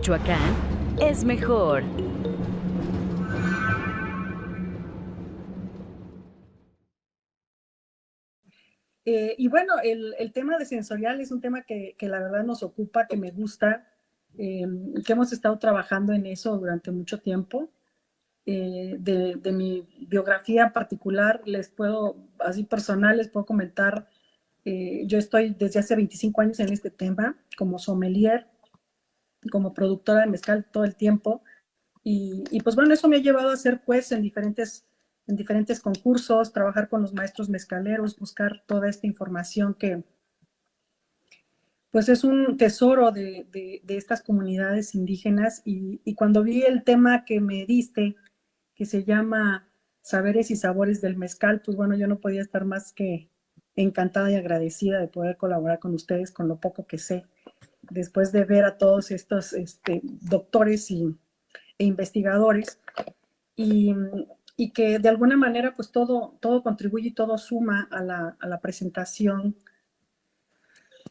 Michoacán es mejor. Y bueno, el tema de sensorial es un tema que la verdad nos ocupa, que me gusta, que hemos estado trabajando en eso durante mucho tiempo. De mi biografía particular, les puedo, así personal, les puedo comentar, yo estoy desde hace 25 años en este tema, como sommelier, como productora de mezcal todo el tiempo, y pues bueno, eso me ha llevado a ser juez en diferentes concursos, trabajar con los maestros mezcaleros, buscar toda esta información que pues es un tesoro de estas comunidades indígenas, y cuando vi el tema que me diste, que se llama Saberes y Sabores del Mezcal, pues bueno, yo no podía estar más que encantada y agradecida de poder colaborar con ustedes con lo poco que sé, después de ver a todos estos doctores e investigadores, y, y, que de alguna manera pues todo contribuye y todo suma a la presentación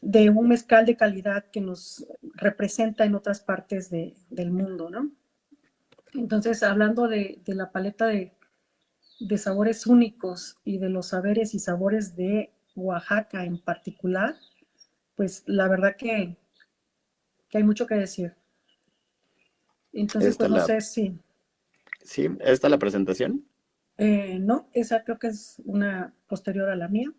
de un mezcal de calidad que nos representa en otras partes del mundo, ¿no? Entonces, hablando de la paleta de sabores únicos y de los saberes y sabores de Oaxaca en particular, pues la verdad que hay mucho que decir. Entonces, ¿Esta pues no la, sé si, sí, esta la presentación? no, esa creo que es una posterior a la mía.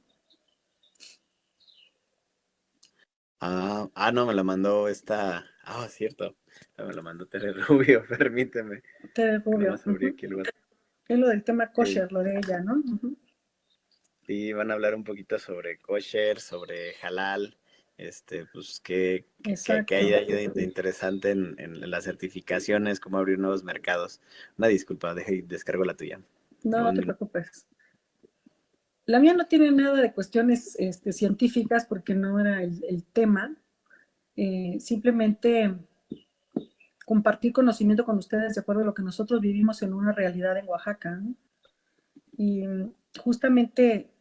No, me la mandó esta. Cierto. Me la mandó Tere Rubio, permíteme. Tere Que nada Rubio. más abrí aquí el WhatsApp. Es lo del tema Sí, kosher, lo de ella, ¿no? sí, van a hablar un poquito sobre kosher, sobre halal, pues qué hay Exacto. de interesante en las certificaciones, cómo abrir nuevos mercados. Una disculpa, deje y descargo la tuya. No, Dame no un te minuto. preocupes. La mía no tiene nada de cuestiones científicas porque no era el tema. Simplemente compartir conocimiento con ustedes de acuerdo a lo que nosotros vivimos en una realidad en Oaxaca, ¿no? Y justamente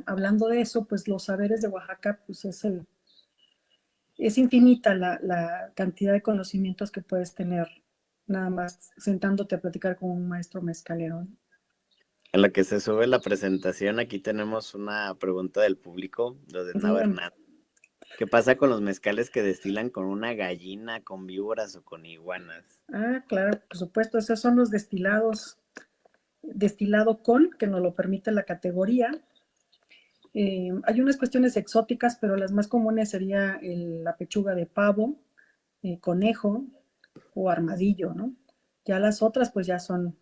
hablando de eso, pues los saberes de Oaxaca, pues es infinita la cantidad de conocimientos que puedes tener nada más sentándote a platicar con un maestro mezcalero, ¿no? En la que se sube la presentación, aquí tenemos una pregunta del público, lo de Nava Dígame. Hernández. ¿Qué pasa con los mezcales que destilan con una gallina, con víboras o con iguanas? Claro, por supuesto, esos son los destilados, destilado con, que nos lo permite la categoría. Hay unas cuestiones exóticas, pero las más comunes sería la pechuga de pavo, conejo o armadillo, ¿no? Ya las otras pues ya son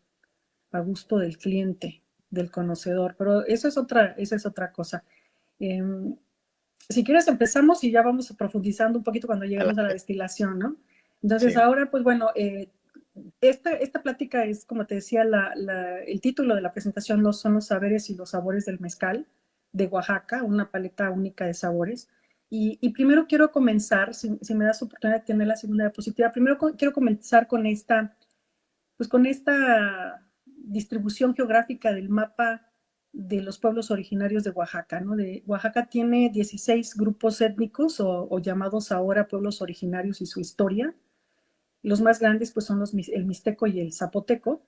a gusto del cliente, del conocedor, pero esa es otra cosa. Eh, si quieres empezamos y ya vamos profundizando un poquito cuando A la lleguemos a la vez. destilación, ¿no? Entonces Sí. ahora pues bueno, esta plática es, como te decía, el título de la presentación son los saberes y los sabores del mezcal de Oaxaca, una paleta única de sabores. Y primero quiero comenzar, si me das oportunidad de tener la segunda diapositiva, primero quiero comenzar pues con esta distribución geográfica del mapa de los pueblos originarios de Oaxaca, ¿no? Oaxaca tiene 16 grupos étnicos o llamados ahora pueblos originarios y su historia. Los más grandes pues son el mixteco y el zapoteco,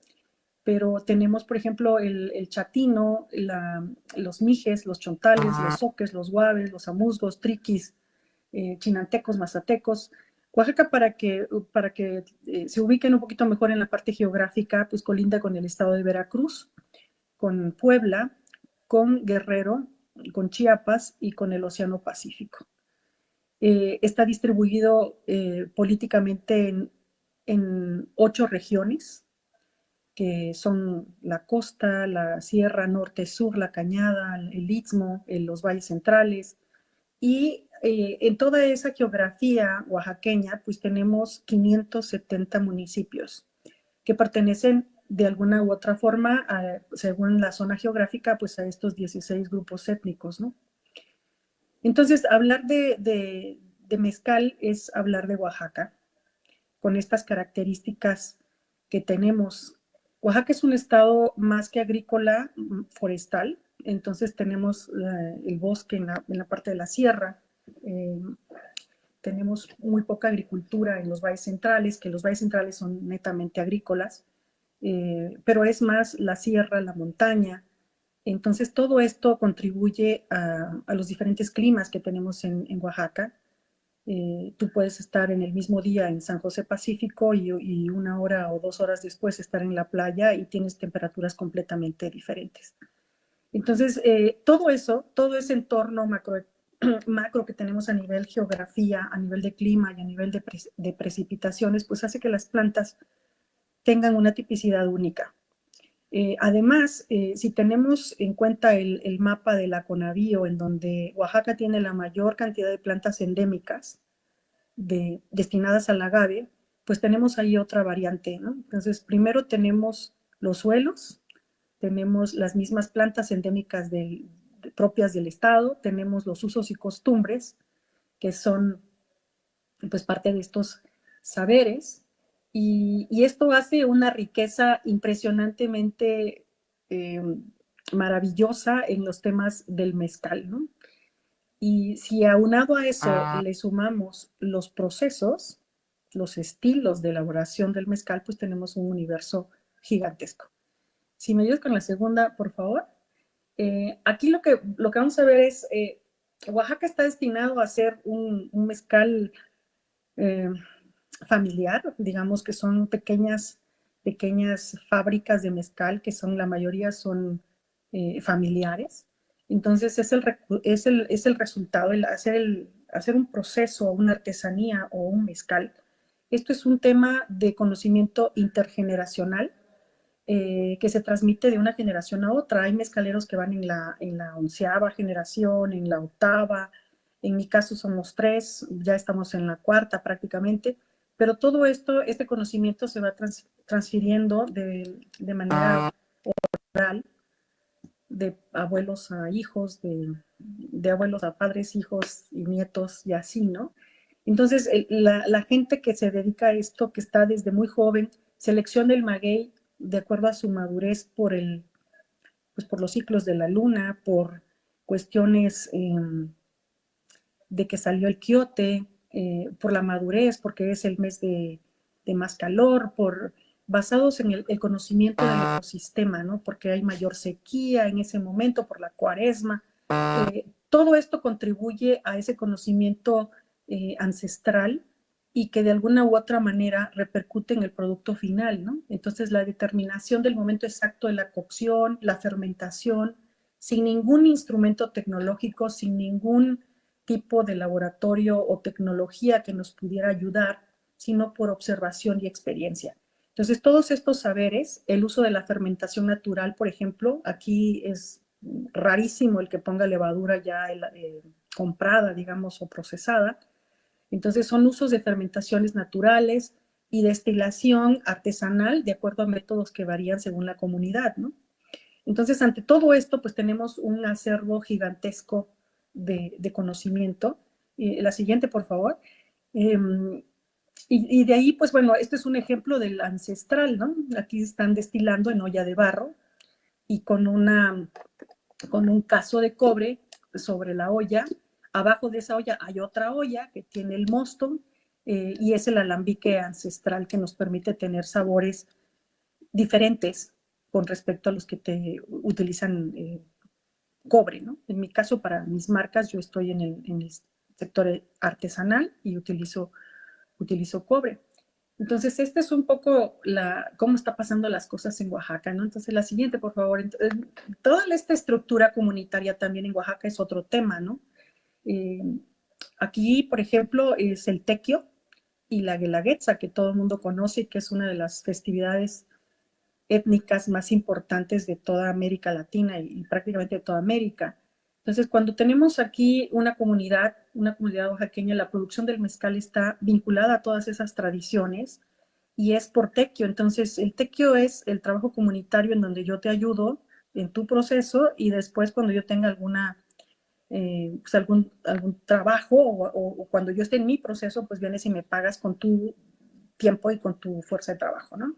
pero tenemos, por ejemplo, el chatino, los mijes, los chontales, los soques, los guaves, los amuzgos, triquis, chinantecos, mazatecos. Oaxaca, para que se ubiquen un poquito mejor en la parte geográfica, pues colinda con el estado de Veracruz, con Puebla, con Guerrero, con Chiapas y con el Océano Pacífico. Está distribuido políticamente en 8 regiones, que son la costa, la sierra, norte, sur, la cañada, el istmo, los valles centrales. Y en toda esa geografía oaxaqueña, pues tenemos 570 municipios que pertenecen de alguna u otra forma, según la zona geográfica, pues a estos 16 grupos étnicos, ¿no? Entonces, hablar de mezcal es hablar de Oaxaca, con estas características que tenemos. Oaxaca es un estado más que agrícola, forestal, entonces tenemos el bosque en la parte de la sierra, eh, tenemos muy poca agricultura en los valles centrales, que los valles centrales son netamente agrícolas, pero es más la sierra, la montaña. Entonces, todo esto contribuye a los diferentes climas que tenemos en Oaxaca. Tú puedes estar en el mismo día en San José Pacífico y 1 hora o 2 horas después estar en la playa y tienes temperaturas completamente diferentes. Entonces, todo ese entorno macro que tenemos a nivel geografía, a nivel de clima y a nivel de precipitaciones, pues hace que las plantas tengan una tipicidad única. Además, si tenemos en cuenta el mapa de la Conabío, en donde Oaxaca tiene la mayor cantidad de plantas endémicas destinadas al agave, pues tenemos ahí otra variante, ¿no? Entonces, primero tenemos los suelos, tenemos las mismas plantas endémicas propias del estado, tenemos los usos y costumbres, que son pues parte de estos saberes, y esto hace una riqueza impresionantemente maravillosa en los temas del mezcal, ¿no? Y si aunado a eso le sumamos los procesos, los estilos de elaboración del mezcal, pues tenemos un universo gigantesco. Si me ayudas con la segunda, por favor. Aquí lo que vamos a ver es, Oaxaca está destinado a ser un mezcal familiar, digamos que son pequeñas fábricas de mezcal, que la mayoría son familiares. Entonces es el resultado, el hacer un proceso, una artesanía o un mezcal. Esto es un tema de conocimiento intergeneracional que se transmite de una generación a otra. Hay mezcaleros que van en la 11ª generación, en la 8ª, en mi caso somos 3, ya estamos en la 4ª prácticamente, pero todo este conocimiento se va transfiriendo de manera oral, de abuelos a hijos, de abuelos a padres, hijos y nietos y así, ¿no? Entonces, la gente que se dedica a esto, que está desde muy joven, selecciona el maguey de acuerdo a su madurez pues por los ciclos de la luna, por cuestiones de que salió el quiote, por la madurez, porque es el mes de más calor, basados en el conocimiento del ecosistema, ¿no? Porque hay mayor sequía en ese momento, por la cuaresma. Todo esto contribuye a ese conocimiento ancestral y que de alguna u otra manera repercute en el producto final, ¿no? Entonces, la determinación del momento exacto de la cocción, la fermentación, sin ningún instrumento tecnológico, sin ningún tipo de laboratorio o tecnología que nos pudiera ayudar, sino por observación y experiencia. Entonces, todos estos saberes, el uso de la fermentación natural, por ejemplo, aquí es rarísimo el que ponga levadura ya comprada, digamos, o procesada. Entonces, son usos de fermentaciones naturales y destilación artesanal de acuerdo a métodos que varían según la comunidad, ¿no? Entonces, ante todo esto, pues tenemos un acervo gigantesco de conocimiento. La siguiente, por favor. Y de ahí, pues bueno, este es un ejemplo del ancestral, ¿no? Aquí están destilando en olla de barro y con un cazo de cobre sobre la olla. Abajo de esa olla hay otra olla que tiene el mosto y es el alambique ancestral que nos permite tener sabores diferentes con respecto a los que te utilizan cobre, ¿no? En mi caso, para mis marcas, yo estoy en el sector artesanal y utilizo cobre. Entonces, este es un poco cómo está pasando las cosas en Oaxaca, ¿no? Entonces, la siguiente, por favor. Entonces, toda esta estructura comunitaria también en Oaxaca es otro tema, ¿no? Aquí, por ejemplo, es el tequio y la guelaguetza, que todo el mundo conoce y que es una de las festividades étnicas más importantes de toda América Latina y prácticamente de toda América. Entonces, cuando tenemos aquí una comunidad oaxaqueña, la producción del mezcal está vinculada a todas esas tradiciones y es por tequio. Entonces, el tequio es el trabajo comunitario en donde yo te ayudo en tu proceso y después cuando yo tenga pues algún trabajo o cuando yo esté en mi proceso, pues vienes y me pagas con tu tiempo y con tu fuerza de trabajo, ¿no?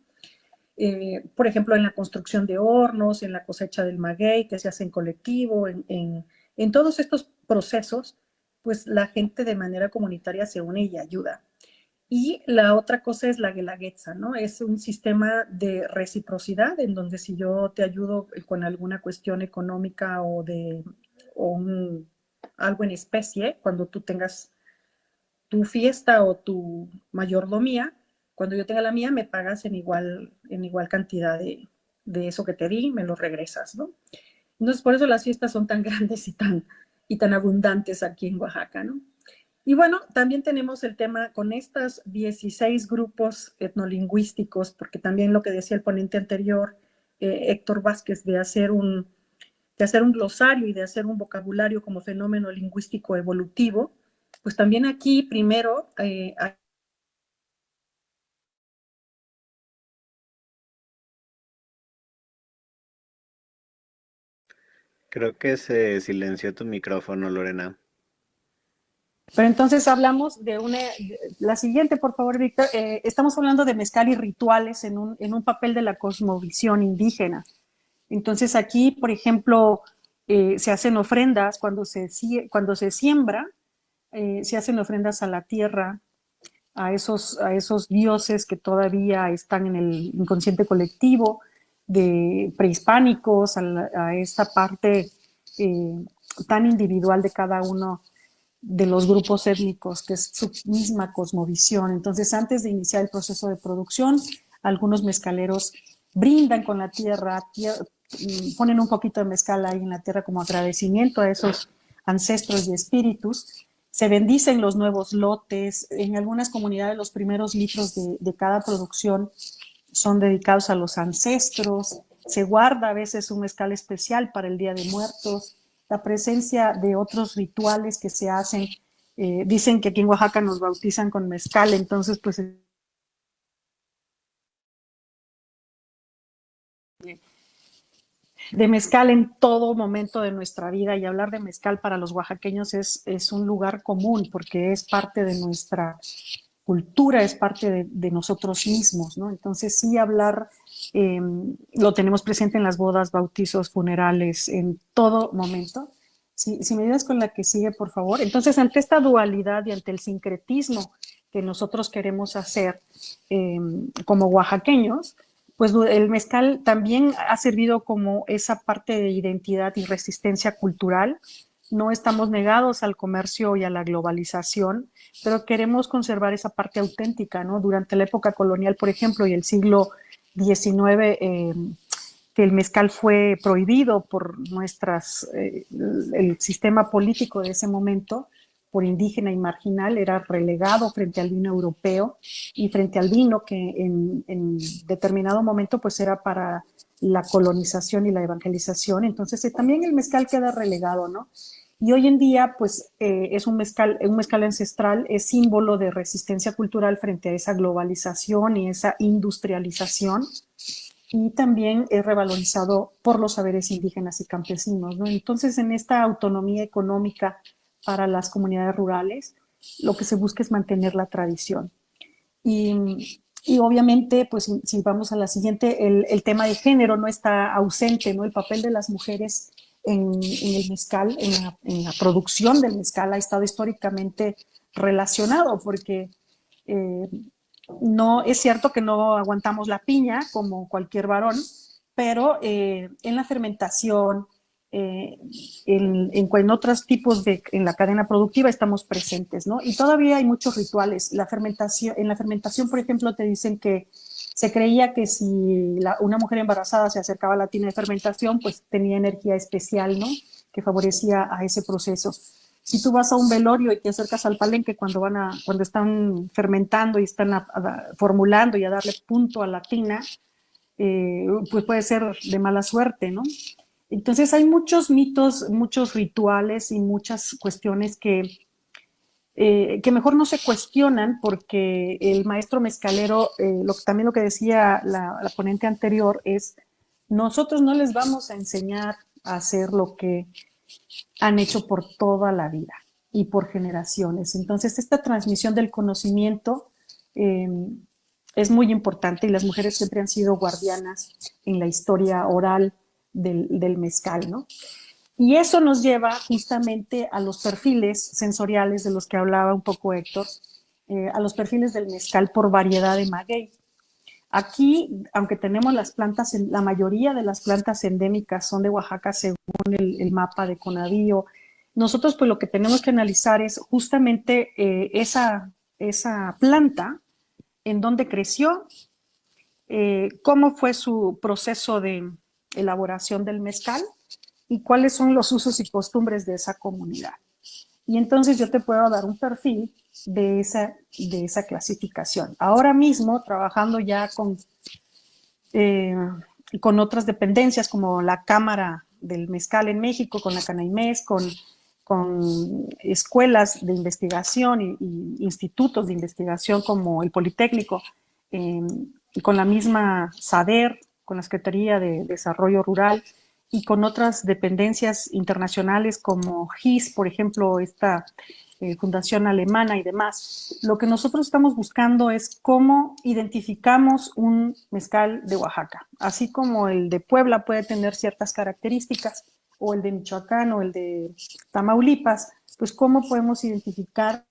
Por ejemplo, en la construcción de hornos, en la cosecha del maguey que se hace en colectivo, en todos estos procesos pues la gente de manera comunitaria se une y ayuda. Y la otra cosa es la guelaguetza, ¿no? Es un sistema de reciprocidad en donde si yo te ayudo con alguna cuestión económica o algo en especie, cuando tú tengas tu fiesta o tu mayordomía, cuando yo tenga la mía, me pagas en igual cantidad de eso que te di, me lo regresas, ¿no? Entonces, por eso las fiestas son tan grandes y tan abundantes aquí en Oaxaca, ¿no? Y bueno, también tenemos el tema con estos 16 grupos etnolingüísticos, porque también lo que decía el ponente anterior, Héctor Vázquez, de hacer un glosario y de hacer un vocabulario como fenómeno lingüístico evolutivo, pues también aquí primero Creo que se silenció tu micrófono, Lorena. pero entonces hablamos la siguiente, por favor, Víctor. Estamos hablando de mezcal y rituales en un papel de la cosmovisión indígena. Entonces aquí, por ejemplo, se hacen ofrendas cuando se siembra, se hacen ofrendas a la tierra, a esos dioses que todavía están en el inconsciente colectivo, de prehispánicos, a esta parte tan individual de cada uno de los grupos étnicos, que es su misma cosmovisión. Entonces, antes de iniciar el proceso de producción, algunos mezcaleros brindan con la tierra, ponen un poquito de mezcal ahí en la tierra como agradecimiento a esos ancestros y espíritus. Se bendicen los nuevos lotes. En algunas comunidades los primeros litros de cada producción son dedicados a los ancestros. Se guarda a veces un mezcal especial para el Día de Muertos. La presencia de otros rituales que se hacen. Dicen que aquí en Oaxaca nos bautizan con mezcal, entonces pues de mezcal en todo momento de nuestra vida, y hablar de mezcal para los oaxaqueños es un lugar común porque es parte de nuestra cultura, es parte de nosotros mismos, ¿no? Entonces sí hablar, lo tenemos presente en las bodas, bautizos, funerales, en todo momento. Si me ayudas con la que sigue, por favor. Entonces, ante esta dualidad y ante el sincretismo que nosotros queremos hacer como oaxaqueños, pues el mezcal también ha servido como esa parte de identidad y resistencia cultural. No estamos negados al comercio y a la globalización, pero queremos conservar esa parte auténtica, ¿no? Durante la época colonial, por ejemplo, y el siglo XIX, que el mezcal fue prohibido por el sistema político de ese momento, por indígena y marginal, era relegado frente al vino europeo y frente al vino que en determinado momento pues era para la colonización y la evangelización. Entonces también el mezcal queda relegado, ¿no? Y hoy en día, pues, es un mezcal ancestral, es símbolo de resistencia cultural frente a esa globalización y esa industrialización, y también es revalorizado por los saberes indígenas y campesinos, ¿no? Entonces, en esta autonomía económica para las comunidades rurales, lo que se busca es mantener la tradición. Y obviamente, pues si vamos a la siguiente, el tema de género no está ausente, ¿no? El papel de las mujeres en el mezcal, en la producción del mezcal ha estado históricamente relacionado, porque no es cierto que no aguantamos la piña como cualquier varón, pero en la fermentación, en otros tipos en la cadena productiva estamos presentes, ¿no? Y todavía hay muchos rituales. En la fermentación, por ejemplo, te dicen que se creía que si una mujer embarazada se acercaba a la tina de fermentación, pues tenía energía especial, ¿no? Que favorecía a ese proceso. Si tú vas a un velorio y te acercas al palenque cuando están fermentando y están formulando y a darle punto a la tina, pues puede ser de mala suerte, ¿no? Entonces hay muchos mitos, muchos rituales y muchas cuestiones que mejor no se cuestionan, porque el maestro mezcalero, también lo que decía la ponente anterior es, nosotros no les vamos a enseñar a hacer lo que han hecho por toda la vida y por generaciones. Entonces esta transmisión del conocimiento es muy importante, y las mujeres siempre han sido guardianas en la historia oral del mezcal, ¿no? Y eso nos lleva justamente a los perfiles sensoriales de los que hablaba un poco Héctor, a los perfiles del mezcal por variedad de maguey. Aquí, aunque tenemos las plantas, la mayoría de las plantas endémicas son de Oaxaca según el mapa de Conavío, nosotros pues lo que tenemos que analizar es justamente esa planta, en dónde creció, cómo fue su proceso de elaboración del mezcal y cuáles son los usos y costumbres de esa comunidad. Y entonces yo te puedo dar un perfil de esa clasificación. Ahora mismo, trabajando ya con otras dependencias como la Cámara del Mezcal en México, con la Canaimés, con escuelas de investigación y institutos de investigación como el Politécnico, y con la misma SADER, con la Secretaría de Desarrollo Rural y con otras dependencias internacionales como GIS, por ejemplo, esta fundación alemana y demás. Lo que nosotros estamos buscando es cómo identificamos un mezcal de Oaxaca, así como el de Puebla puede tener ciertas características, o el de Michoacán o el de Tamaulipas, pues cómo podemos identificar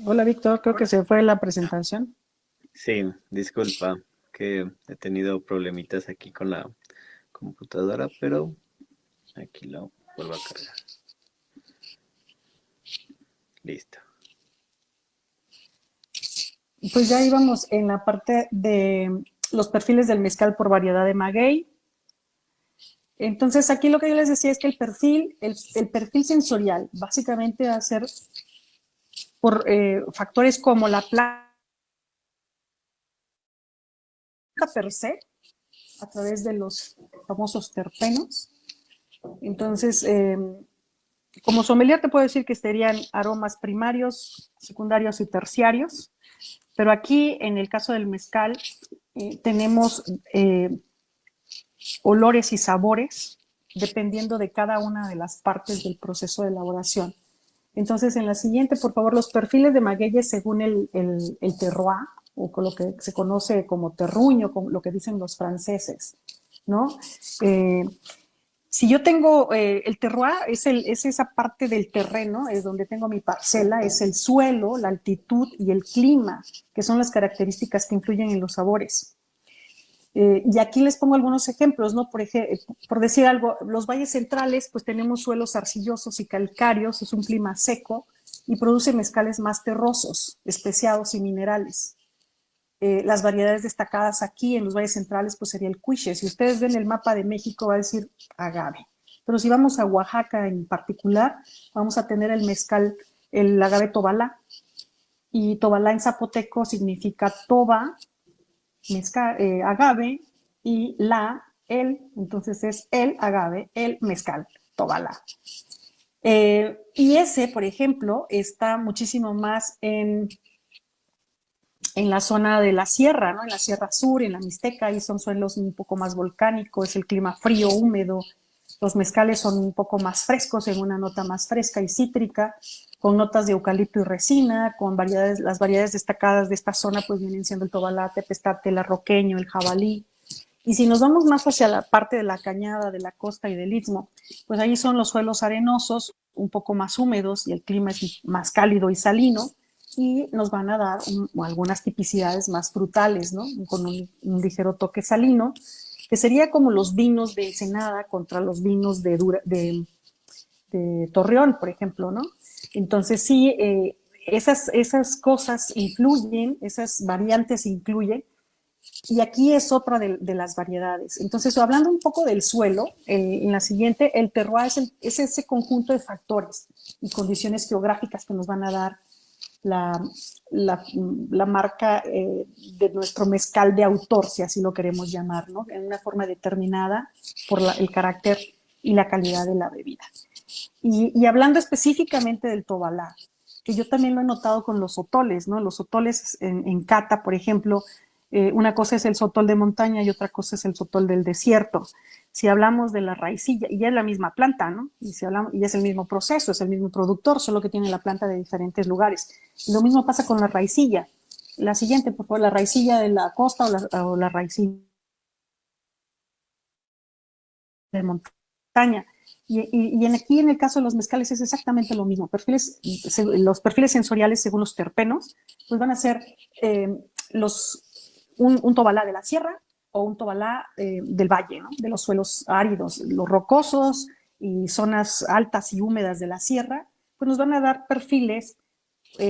Hola Víctor, creo que se fue la presentación. Sí, disculpa que he tenido problemitas aquí con la computadora, pero aquí lo vuelvo a cargar. Listo. Pues ya íbamos en la parte de los perfiles del mezcal por variedad de maguey. Entonces aquí lo que yo les decía es que el perfil sensorial básicamente va a ser por factores como la planta per se, a través de los famosos terpenos. Entonces, como sommelier te puedo decir que serían aromas primarios, secundarios y terciarios, pero aquí en el caso del mezcal tenemos olores y sabores dependiendo de cada una de las partes del proceso de elaboración. Entonces, en la siguiente, por favor, los perfiles de magueyes según el terroir, o con lo que se conoce como terruño, como lo que dicen los franceses, ¿no? Si yo tengo el terroir, es esa parte del terreno, es donde tengo mi parcela, es el suelo, la altitud y el clima, que son las características que influyen en los sabores. Y aquí les pongo algunos ejemplos, ¿no? Por decir algo, los valles centrales, pues tenemos suelos arcillosos y calcáreos, es un clima seco y produce mezcales más terrosos, especiados y minerales. Las variedades destacadas aquí en los valles centrales, pues sería el cuiche. Si ustedes ven el mapa de México, va a decir agave. Pero si vamos a Oaxaca en particular, vamos a tener el mezcal, el agave tobalá. Y tobalá en zapoteco significa toba, agave, y el, entonces es el agave, el mezcal, tobalá. Y ese, por ejemplo, está muchísimo más en la zona de la sierra, ¿no? En la Sierra Sur, en la Mixteca, ahí son suelos un poco más volcánicos, el clima frío, húmedo, los mezcales son un poco más frescos, en una nota más fresca y cítrica, con notas de eucalipto y resina, con las variedades destacadas de esta zona pues vienen siendo el tobalá, tepestate, el arroqueño, el jabalí. Y si nos vamos más hacia la parte de la cañada, de la costa y del istmo, pues ahí son los suelos arenosos, un poco más húmedos y el clima es más cálido y salino, y nos van a dar algunas tipicidades más frutales, ¿no? Con un ligero toque salino, que sería como los vinos de Ensenada contra los vinos de Torreón, por ejemplo, ¿no? Entonces sí, esas cosas influyen, esas variantes influyen, y aquí es otra de las variedades. Entonces, hablando un poco del suelo, en la siguiente, el terroir es ese conjunto de factores y condiciones geográficas que nos van a dar la, la marca de nuestro mezcal de autor, si así lo queremos llamar, ¿no? En una forma determinada por el carácter y la calidad de la bebida. Y hablando específicamente del Tobalá, que yo también lo he notado con los sotoles, ¿no? Los sotoles en cata, por ejemplo, una cosa es el sotol de montaña y otra cosa es el sotol del desierto. Si hablamos de la raicilla, y ya es la misma planta, ¿no? Y, si hablamos, y es el mismo proceso, es el mismo productor, solo que tiene la planta de diferentes lugares. Y lo mismo pasa con la raicilla. La siguiente, por favor, la raicilla de la costa o la raicilla de montaña. Aquí en el caso de los mezcales es exactamente lo mismo. Los perfiles sensoriales según los terpenos, pues van a ser un tobalá de la sierra o un tobalá del valle, ¿no? De los suelos áridos, los rocosos y zonas altas y húmedas de la sierra, pues nos van a dar perfiles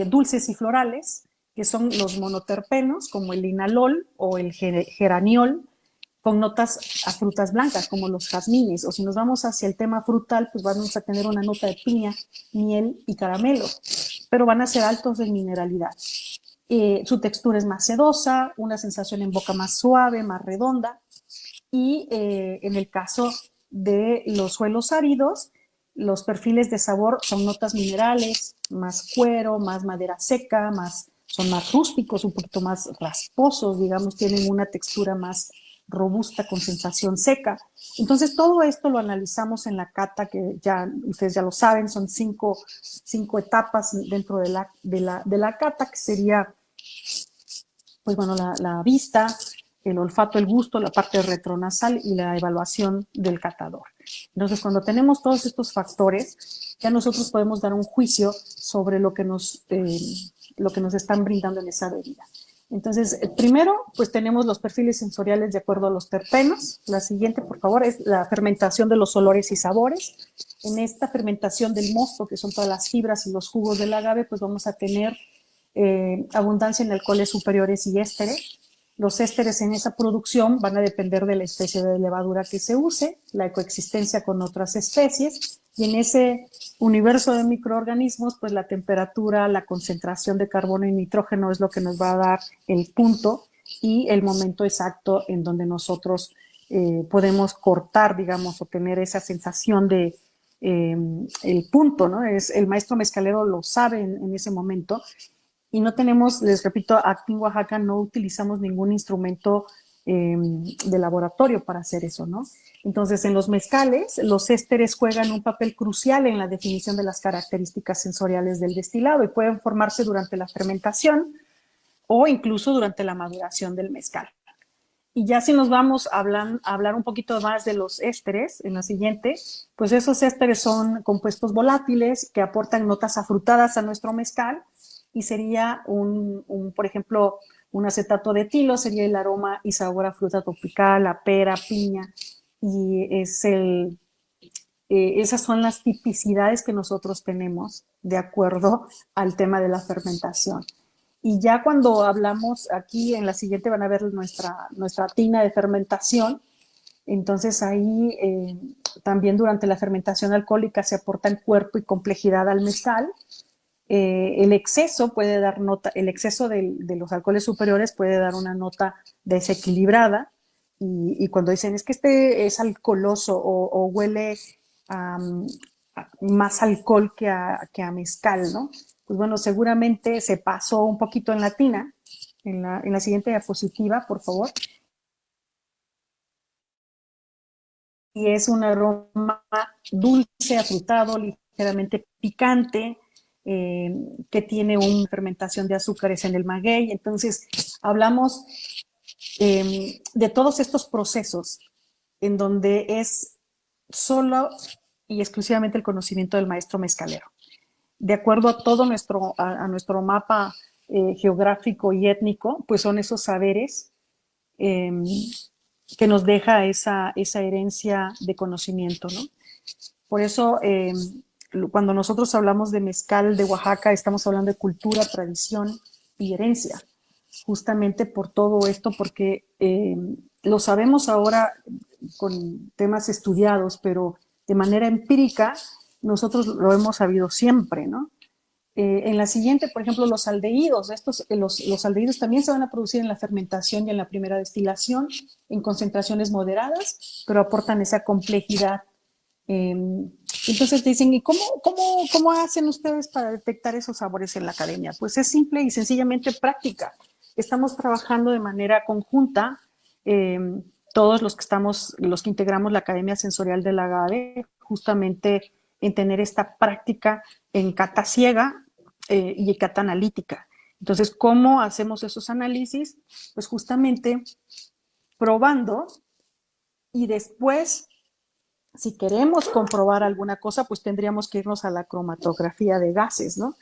dulces y florales, que son los monoterpenos, como el linalol o el geraniol, con notas a frutas blancas, como los jazmines, o si nos vamos hacia el tema frutal, pues vamos a tener una nota de piña, miel y caramelo, pero van a ser altos en mineralidad. Su textura es más sedosa, una sensación en boca más suave, más redonda, y en el caso de los suelos áridos, los perfiles de sabor son notas minerales, más cuero, más madera seca, son más rústicos, un poquito más rasposos, digamos, tienen una textura más robusta con sensación seca. Entonces, todo esto lo analizamos en la cata, que ya ustedes ya lo saben, son cinco etapas dentro de la cata, que sería, pues bueno, la vista, el olfato, el gusto, la parte retronasal y la evaluación del catador. Entonces, cuando tenemos todos estos factores, ya nosotros podemos dar un juicio sobre lo que nos están brindando en esa bebida. Entonces, primero, pues tenemos los perfiles sensoriales de acuerdo a los terpenos. La siguiente, por favor, es la fermentación de los olores y sabores. En esta fermentación del mosto, que son todas las fibras y los jugos del agave, pues vamos a tener abundancia en alcoholes superiores y ésteres. Los ésteres en esa producción van a depender de la especie de levadura que se use, la coexistencia con otras especies, y en ese universo de microorganismos, pues la temperatura, la concentración de carbono y nitrógeno es lo que nos va a dar el punto y el momento exacto en donde nosotros podemos cortar, digamos, o tener esa sensación de el punto, ¿no? El maestro mezcalero lo sabe en ese momento. Y no tenemos, les repito, aquí en Oaxaca no utilizamos ningún instrumento de laboratorio para hacer eso, ¿no? Entonces, en los mezcales, los ésteres juegan un papel crucial en la definición de las características sensoriales del destilado y pueden formarse durante la fermentación o incluso durante la maduración del mezcal. Y ya si nos vamos a hablar un poquito más de los ésteres, en la siguiente, pues esos ésteres son compuestos volátiles que aportan notas afrutadas a nuestro mezcal, y sería por ejemplo, un acetato de etilo, sería el aroma y sabor a fruta tropical, a pera, piña, y esas son las tipicidades que nosotros tenemos de acuerdo al tema de la fermentación. Y ya cuando hablamos aquí, en la siguiente van a ver nuestra tina de fermentación. Entonces ahí también durante la fermentación alcohólica se aportan cuerpo y complejidad al mezcal. El exceso puede dar nota, el exceso de los alcoholes superiores puede dar una nota desequilibrada, y cuando dicen es que este es alcoholoso o huele a más alcohol que a mezcal, ¿no? Pues bueno, seguramente se pasó un poquito en la tina. En la siguiente diapositiva, por favor. Y es un aroma dulce, afrutado, ligeramente picante, que tiene una fermentación de azúcares en el maguey. Entonces, hablamos de todos estos procesos en donde es solo y exclusivamente el conocimiento del maestro mezcalero. De acuerdo a todo nuestro mapa geográfico y étnico, pues son esos saberes que nos deja esa herencia de conocimiento, ¿no? Por eso cuando nosotros hablamos de mezcal de Oaxaca, estamos hablando de cultura, tradición y herencia, justamente por todo esto, porque lo sabemos ahora con temas estudiados, pero de manera empírica nosotros lo hemos sabido siempre, ¿no? En la siguiente, por ejemplo, los aldehídos. Los aldehídos también se van a producir en la fermentación y en la primera destilación, en concentraciones moderadas, pero aportan esa complejidad. Entonces dicen, ¿y cómo hacen ustedes para detectar esos sabores en la academia? Pues es simple y sencillamente práctica. Estamos trabajando de manera conjunta, todos los que integramos la Academia Sensorial del Agave, justamente en tener esta práctica en cata ciega y cata analítica. Entonces, ¿cómo hacemos esos análisis? Pues justamente probando y después, si queremos comprobar alguna cosa, pues tendríamos que irnos a la cromatografía de gases, ¿no?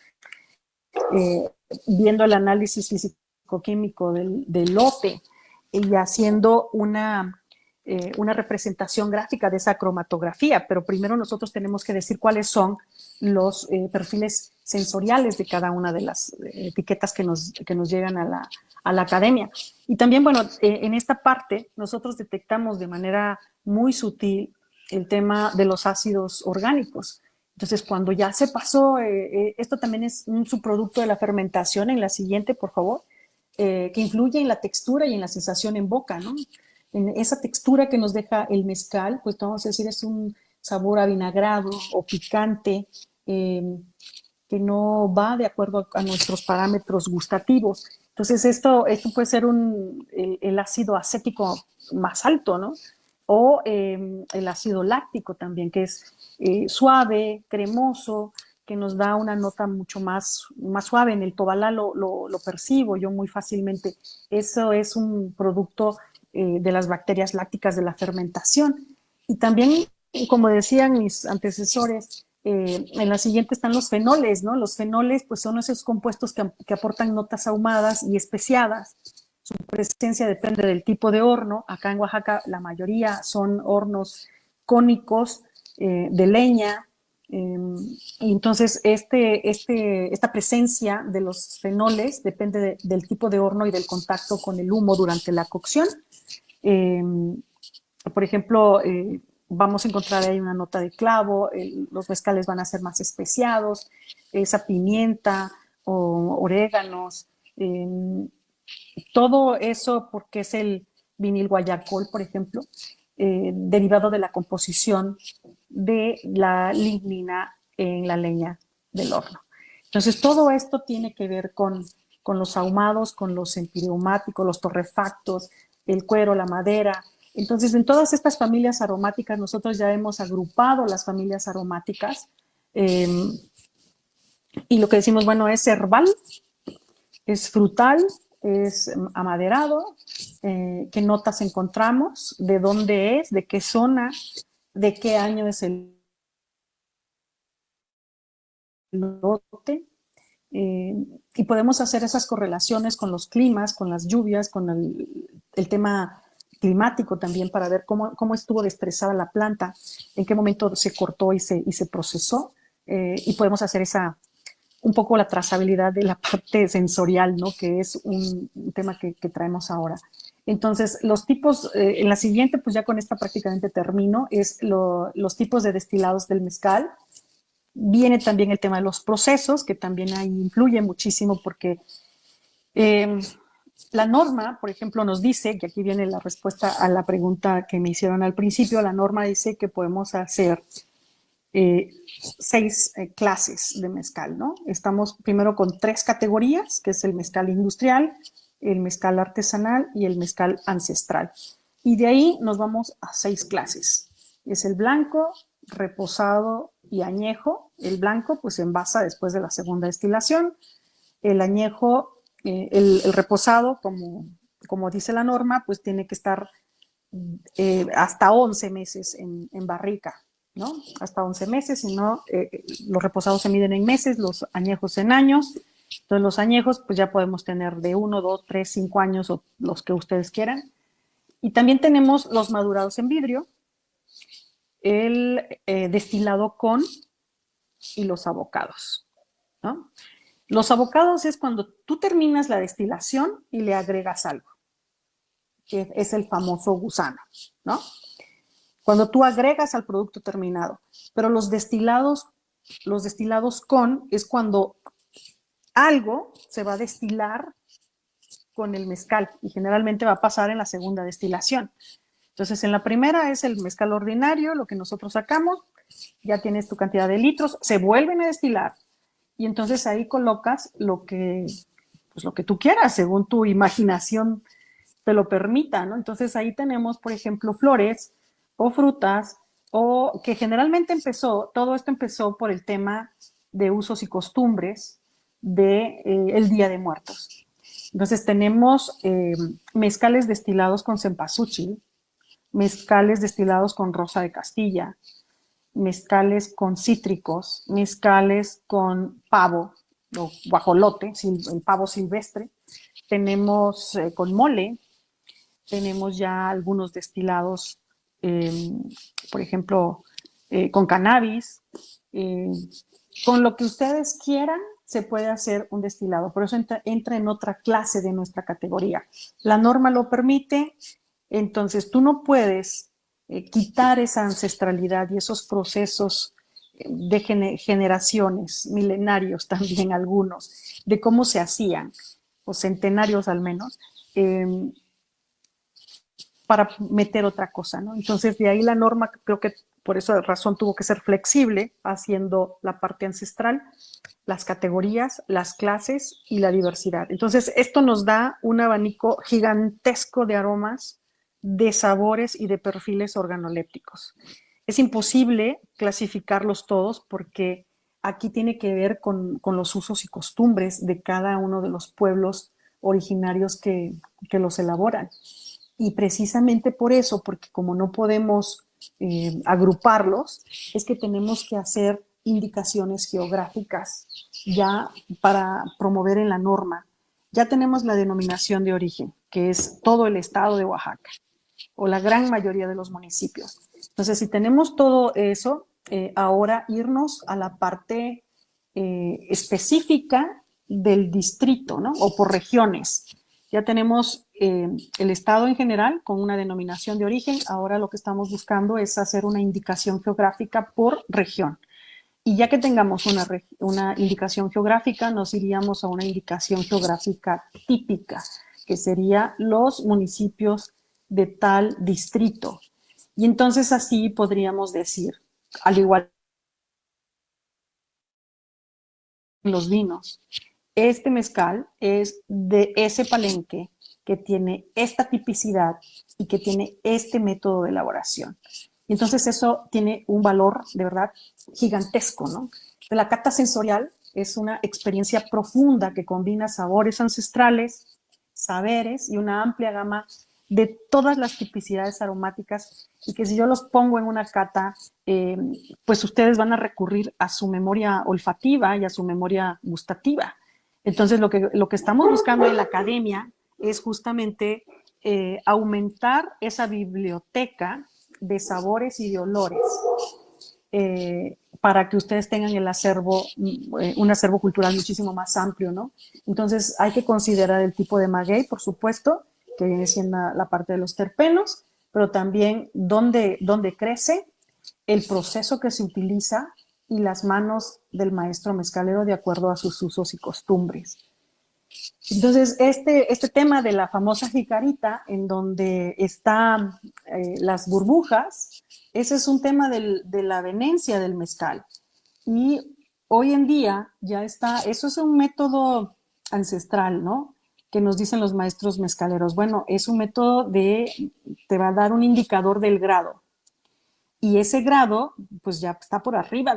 Viendo el análisis físico-químico del lote y haciendo una representación gráfica de esa cromatografía, pero primero nosotros tenemos que decir cuáles son los perfiles sensoriales de cada una de las etiquetas que nos llegan a la academia. Y también, bueno, en esta parte nosotros detectamos de manera muy sutil el tema de los ácidos orgánicos. Entonces, cuando ya se pasó, esto también es un subproducto de la fermentación, en la siguiente, por favor, que influye en la textura y en la sensación en boca, ¿no? En esa textura que nos deja el mezcal, pues vamos a decir, es un sabor avinagrado o picante, que no va de acuerdo a nuestros parámetros gustativos. Entonces, esto puede ser el ácido acético más alto, ¿no? O el ácido láctico también, que es suave, cremoso, que nos da una nota mucho más suave. En el tobalá lo percibo yo muy fácilmente. Eso es un producto de las bacterias lácticas de la fermentación. Y también, como decían mis antecesores, en la siguiente están los fenoles, ¿no? Los fenoles, pues, son esos compuestos que aportan notas ahumadas y especiadas. Su presencia depende del tipo de horno. Acá en Oaxaca la mayoría son hornos cónicos de leña. Y entonces esta presencia de los fenoles depende del tipo de horno y del contacto con el humo durante la cocción. Por ejemplo, vamos a encontrar ahí una nota de clavo, los mezcales van a ser más especiados, esa pimienta o oréganos, todo eso porque es el vinil guayacol, por ejemplo, derivado de la composición de la lignina en la leña del horno. Entonces, todo esto tiene que ver con los ahumados, con los empireumáticos, los torrefactos, el cuero, la madera. Entonces, en todas estas familias aromáticas, nosotros ya hemos agrupado las familias aromáticas y lo que decimos, bueno, es herbal, es frutal, es amaderado, qué notas encontramos, de dónde es, de qué zona, de qué año es el lote. Y podemos hacer esas correlaciones con los climas, con las lluvias, con el tema climático también, para ver cómo estuvo destrezada la planta, en qué momento se cortó y se procesó, y podemos hacer un poco la trazabilidad de la parte sensorial, ¿no? Que es un tema que traemos ahora. Entonces, los tipos, en la siguiente, pues ya con esta prácticamente termino, es los tipos de destilados del mezcal. Viene también el tema de los procesos, que también ahí influye muchísimo porque la norma, por ejemplo, nos dice, que aquí viene la respuesta a la pregunta que me hicieron al principio, la norma dice que podemos hacer 6 clases de mezcal, ¿no? Estamos primero con 3 categorías, que es el mezcal industrial, el mezcal artesanal y el mezcal ancestral. Y de ahí nos vamos a 6 clases. Es el blanco, reposado y añejo. El blanco, pues, se envasa después de la segunda destilación. El añejo, el reposado, como dice la norma, pues tiene que estar hasta 11 meses en barrica, ¿no? Hasta 11 meses, si no, los reposados se miden en meses, los añejos en años. Entonces, los añejos, pues ya podemos tener de 1, 2, 3, 5 años o los que ustedes quieran. Y también tenemos los madurados en vidrio, el destilado con y los abocados, ¿no? Los abocados es cuando tú terminas la destilación y le agregas algo, que es el famoso gusano, ¿no? Cuando tú agregas al producto terminado. Pero los destilados con es cuando algo se va a destilar con el mezcal y generalmente va a pasar en la segunda destilación. Entonces, en la primera es el mezcal ordinario, lo que nosotros sacamos, ya tienes tu cantidad de litros, se vuelven a destilar y entonces ahí colocas pues lo que tú quieras, según tu imaginación te lo permita, ¿no? Entonces ahí tenemos, por ejemplo, flores o frutas, o que generalmente todo esto empezó por el tema de usos y costumbres de el Día de Muertos. Entonces tenemos mezcales destilados con cempasúchil, mezcales destilados con rosa de Castilla, mezcales con cítricos, mezcales con pavo o guajolote, el pavo silvestre. Tenemos con mole, tenemos ya algunos destilados, por ejemplo, con cannabis. Con lo que ustedes quieran se puede hacer un destilado. Por eso entra en otra clase de nuestra categoría. La norma lo permite, entonces tú no puedes quitar esa ancestralidad y esos procesos de generaciones, milenarios también algunos, de cómo se hacían, o centenarios al menos, para meter otra cosa, ¿no? Entonces, de ahí la norma, creo que por esa razón tuvo que ser flexible, haciendo la parte ancestral, las categorías, las clases y la diversidad. Entonces, esto nos da un abanico gigantesco de aromas, de sabores y de perfiles organolépticos. Es imposible clasificarlos todos porque aquí tiene que ver con los usos y costumbres de cada uno de los pueblos originarios que los elaboran. Y precisamente por eso, porque como no podemos agruparlos, es que tenemos que hacer indicaciones geográficas ya para promover en la norma. Ya tenemos la denominación de origen, que es todo el estado de Oaxaca, o la gran mayoría de los municipios. Entonces, si tenemos todo eso, ahora irnos a la parte específica del distrito, ¿no? O por regiones. Ya tenemos el estado en general con una denominación de origen. Ahora lo que estamos buscando es hacer una indicación geográfica por región. Y ya que tengamos una indicación geográfica, nos iríamos a una indicación geográfica típica, que sería los municipios de tal distrito. Y entonces así podríamos decir, al igual que los vinos, este mezcal es de ese palenque que tiene esta tipicidad y que tiene este método de elaboración. Y entonces eso tiene un valor de verdad gigantesco, ¿no? La cata sensorial es una experiencia profunda que combina sabores ancestrales, saberes y una amplia gama de todas las tipicidades aromáticas, y que si yo los pongo en una cata, pues ustedes van a recurrir a su memoria olfativa y a su memoria gustativa. Entonces lo que estamos buscando en la academia es justamente aumentar esa biblioteca de sabores y de olores para que ustedes tengan el acervo, un acervo cultural muchísimo más amplio, ¿no? Entonces hay que considerar el tipo de maguey, por supuesto, que viene siendo la parte de los terpenos, pero también dónde crece, el proceso que se utiliza y las manos del maestro mezcalero de acuerdo a sus usos y costumbres. Entonces, este tema de la famosa jicarita, en donde están las burbujas, ese es un tema de la venencia del mezcal. Y hoy en día ya está, eso es un método ancestral, ¿no? Que nos dicen los maestros mezcaleros. Bueno, es un método te va a dar un indicador del grado. Y ese grado, pues ya está por arriba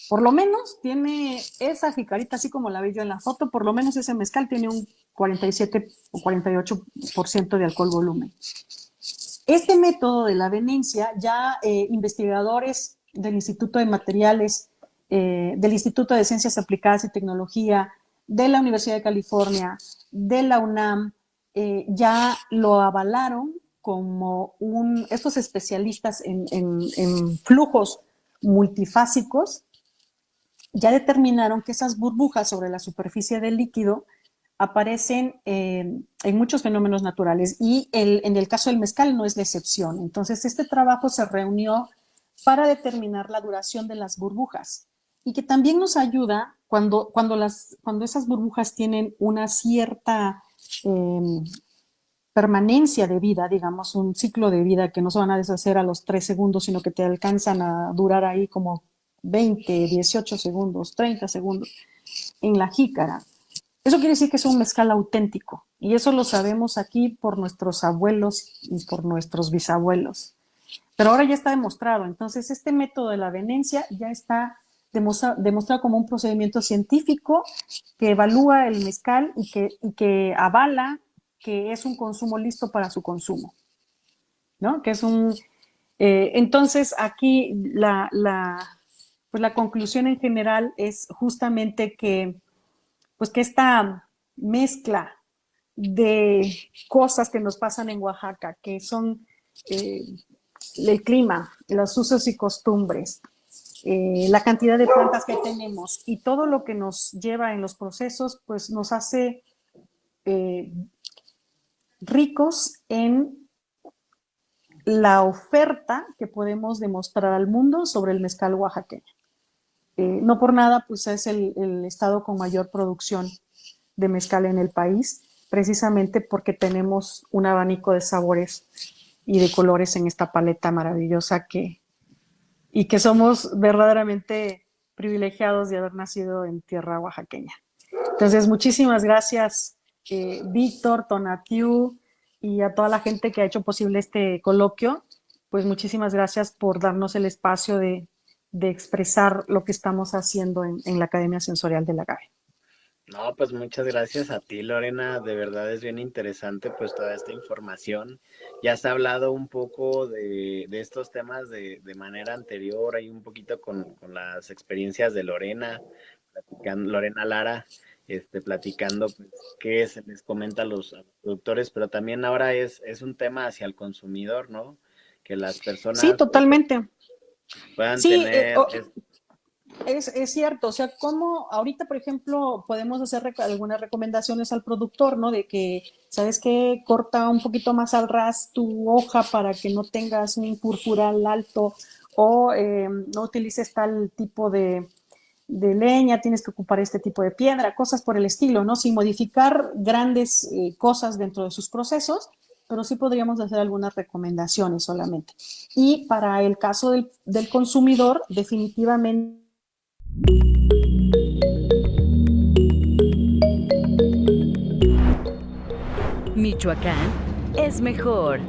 por lo menos tiene esa jicarita, así como la vi yo en la foto, por lo menos ese mezcal tiene un 47 o 48% de alcohol volumen. Este método de la venencia, ya investigadores del Instituto de Materiales, del Instituto de Ciencias Aplicadas y Tecnología, de la Universidad de California, de la UNAM, ya lo avalaron como estos especialistas en flujos multifásicos, ya determinaron que esas burbujas sobre la superficie del líquido aparecen en muchos fenómenos naturales y en el caso del mezcal no es la excepción. Entonces, este trabajo se reunió para determinar la duración de las burbujas y que también nos ayuda cuando esas burbujas tienen una cierta permanencia de vida, digamos, un ciclo de vida que no se van a deshacer a los 3 segundos, sino que te alcanzan a durar ahí como 20, 18 segundos, 30 segundos en la jícara. Eso quiere decir que es un mezcal auténtico y eso lo sabemos aquí por nuestros abuelos y por nuestros bisabuelos. Pero ahora ya está demostrado, entonces este método de la venencia ya está demostrado como un procedimiento científico que evalúa el mezcal y que avala que es un consumo listo para su consumo, ¿no? Que es entonces aquí pues la conclusión en general es justamente que esta mezcla de cosas que nos pasan en Oaxaca, que son el clima, los usos y costumbres, la cantidad de plantas que tenemos y todo lo que nos lleva en los procesos, pues nos hace ricos en la oferta que podemos demostrar al mundo sobre el mezcal oaxaqueño. No por nada, pues es el estado con mayor producción de mezcal en el país, precisamente porque tenemos un abanico de sabores y de colores en esta paleta maravillosa y que somos verdaderamente privilegiados de haber nacido en tierra oaxaqueña. Entonces, muchísimas gracias, Víctor, Tonatiu y a toda la gente que ha hecho posible este coloquio. Pues muchísimas gracias por darnos el espacio de expresar lo que estamos haciendo en la Academia Sensorial del Agave. No, pues muchas gracias a ti, Lorena. De verdad es bien interesante pues toda esta información. Ya se ha hablado un poco de estos temas de manera anterior, ahí un poquito con las experiencias de Lorena Lara, platicando pues, qué se les comenta a los productores, pero también ahora es un tema hacia el consumidor, ¿no? Que las personas sí, totalmente. Puedan sí, tener... Es cierto, o sea, como ahorita, por ejemplo, podemos hacer algunas recomendaciones al productor, ¿no? De que, ¿sabes qué? Corta un poquito más al ras tu hoja para que no tengas un purpural alto o no utilices tal tipo de leña, tienes que ocupar este tipo de piedra, cosas por el estilo, ¿no? Sin modificar grandes cosas dentro de sus procesos, pero sí podríamos hacer algunas recomendaciones solamente. Y para el caso del consumidor, definitivamente Michoacán es mejor.